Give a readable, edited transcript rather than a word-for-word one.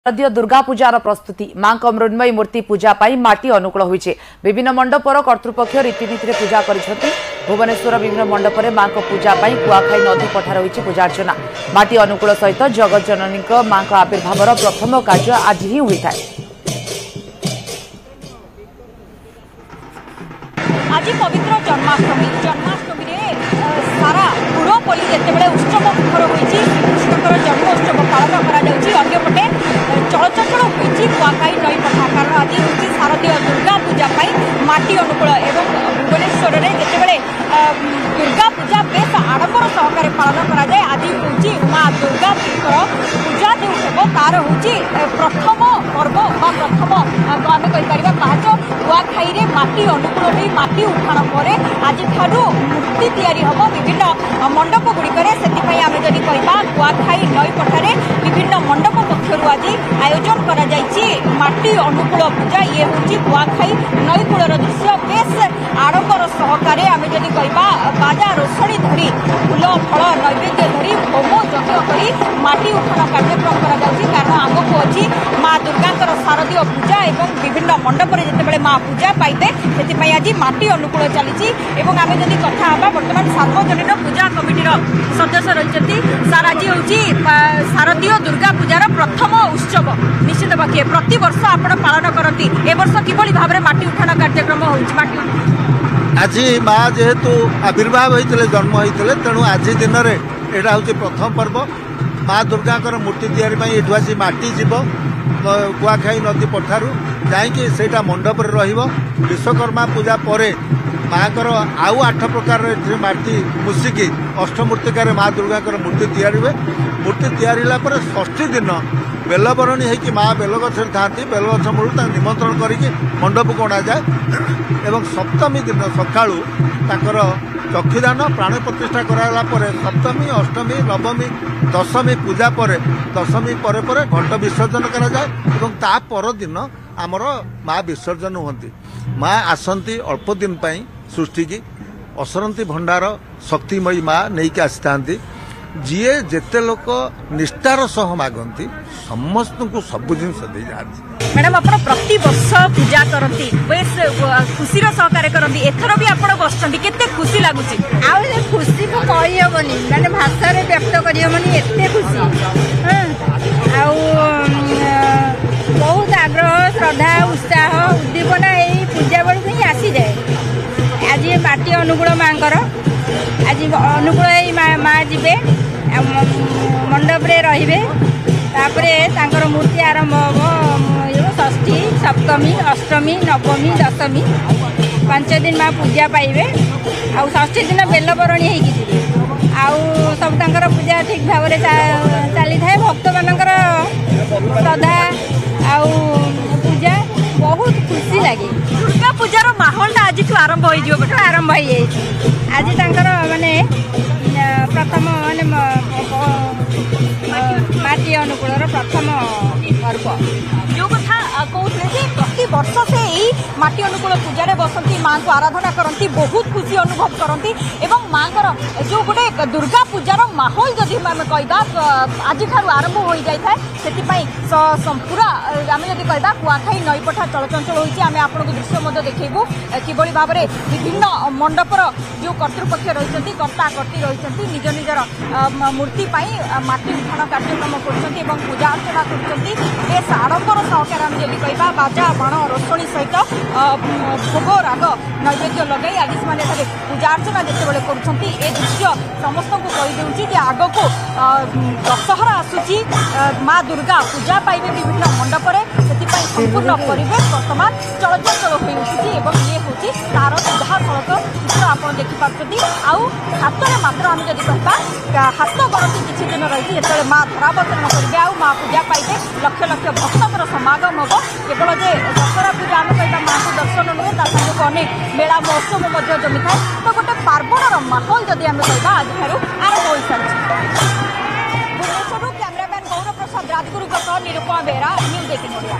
शारदीय दुर्गा पूजार प्रस्तुति मां मृण्मयी मूर्ति पूजा पाई माटी अनुकूल होइछे। विभिन्न मंडपर कर्तृपक्ष रीतिनीति पूजा करिसेंति। भुवनेश्वर विभिन्न मंडपर मां पूजा पाई कुआखाई नदी पठार होइछे पूजार्चना। माटी अनुकूल सहित जगत जननी मां आविर्भावर प्रथम कार्य आज ही होइथाय। आज पवित्र जन्माष्टमी सारा पुरपल्ली जितेबाला उत्सव मुखर होती श्रीकृष्णकर जन्मोत्सव पालन करपटे चलचंचल होती कुआखाई नई पठा कारण आज हूँ शारदीय दुर्गा पूजा माटी अनुकूल एवं भुवनेश्वर में जितेबाला दुर्गा पूजा बेस आडंबर सहकार पालन कराए। आज हूँ माँ दुर्गा पूजा जो हे तार हूँ प्रथम पर्व प्रथम आम कहीपर पाँच कुआखाई माटी अनुकूल हो माटी उठाण पर आज मूर्ति तैयारी हम विभिन्न मंडप गुड़िक आम जदि कह कुआखाई नई पठारे विभिन्न मंडप पक्षर आज आयोजन कर माटी अनुकूल पूजा ये हूँ कुआखाई नई कूलर दृश्य बेस आडंबर सहकार आम जदि कह बाजा रोषणी धरी फूल फल नैवेद्य धरी होम यज्ञ कर माटी उठाण कार्यक्रम कारण आगक अच्छी माँ दुर्गा शारदीय पूजा और विभिन्न मंडप जिते माँ पूजा पाइबे से आज माटी अनुकूल चली आम जदि कथा बर्तमान सार्वजनीन पूजा कमिटी सदस्य रही सार आज हूँ शारदीय दुर्गा पूजार प्रथम उत्सव निश्चित पक्षे प्रति वर्ष आपण पालन करती ए वर्ष किभली भाव में माटी उठाण कार्यक्रम होती आज माँ जेहेतु आविर्भाव होते जन्म होते तेणु आज दिन में यहाँ हूँ प्रथम पर्व माँ दुर्गा मूर्ति तैयारी आसी माटी जीव कुआखाई नदी पठारू जाइए मंडप विश्वकर्मा पूजा पर माँ आउ 8 प्रकार माटी मुसिकी अष्टमूर्तिकार माँ दुर्गा मूर्ति तैयारी हुए। मूर्ति तैयारी पर षष्ठी दिन बेलबरणी होगी माँ बेलगछ था बेलगछ मूल निमंत्रण करके मंडप को अणाजाए और सप्तमी दिन सकाळू ताकर चक्षुदान प्राण प्रतिष्ठा कराला सप्तमी अष्टमी नवमी दशमी पूजा पर दशमी पर घट विसर्जन करा पर दिन आमर माँ विसर्जन होती। माँ आसती अल्प दिन सृष्टि की असरंती भंडार शक्तिमयी माँ नहीं कि आसी था जीए जेते लोक निष्ठार सह मागती समस्त को सब जिन दे जाती। मैडम आप प्रति वर्ष पूजा करती बेस खुशी सहकार करती एथर भी आप बसते केते खुशी लगुच खुशी तो कहीहबनी मैंने भाषा व्यक्त करहबनी एत खुशी बहुत आग्रह श्रद्धा उत्साह उद्दीपना यही पूजा बेलू ही आसी जाए। आज माटी अनुकूल माँ आज अनुकूल माँ जीवे मंडप रे तापर मूर्ति आरंभ हम षष्ठी सप्तमी अष्टमी नवमी दशमी 5 दिन माँ पूजा पाइबे आ षष्ठी दिन बेलबरणी हो सब पूजा ठीक भाव चली था भक्त मानकर श्रद्धा पूजा बहुत खुशी लगे। दुर्गा पूजार माहौल आज आरंभ हो आरंभ हो आज माने प्रथम माने माटी अनुकूल प्रथम पर्व जो कथा कहते प्रति वर्ष से यही माटी अनुकूल पूजा बसती माँ को आराधना करती बहुत खुशी अनुभव करती एवं माँ जो गोटे दुर्गा पूजार माहौल जदि आम कह आज आरंभ हो जाए से पूरा आम जब कह कुआखाई नई पठा चलचंचल होती आम आपको दृश्य देखू किभली भाव में विभिन्न मंडपर जो कर्तृपक्ष रही कर्ता कर्ती रही निज निजर मूर्ति माटी उठाण कार्यक्रम कर पूजा अर्चना कर आडंबर सहकार आम जब कह बाजा बाण रोषणी सहित भोग राग नैवेद्य लगे आज से पूजा अर्चना जिते कर दृश्य समस्त को कहीदे आग को दशहरा आसूची माँ दुर्गा पूजा पाइबे विभिन्न मंडपर से संपूर्ण परिवेश बर्तमान चलचंचल हो उठी ये हूँ तार सीधा सड़क चित्र आप देखिपुं आउ हाथ में मात्र आम जब कह हाथ गणती किसी दिन रही जो माँ धरावतरण करेंगे आउ माँ पूजा पाइबे लक्ष लक्ष भक्तर समागम हम केवल जे दशहरा पूजा आम कह माँ को दर्शन नुहे ताकू अनेक मेला महोत्सव जमी था तो गोटे पार्वणर माहौल जदि आम कह आज आरंभ हो सारी। भुवनेश्वर कैमरामैन गौर प्रसाद राजगुरु निरूपमा बेहरा न्यूज 18 ओडिया।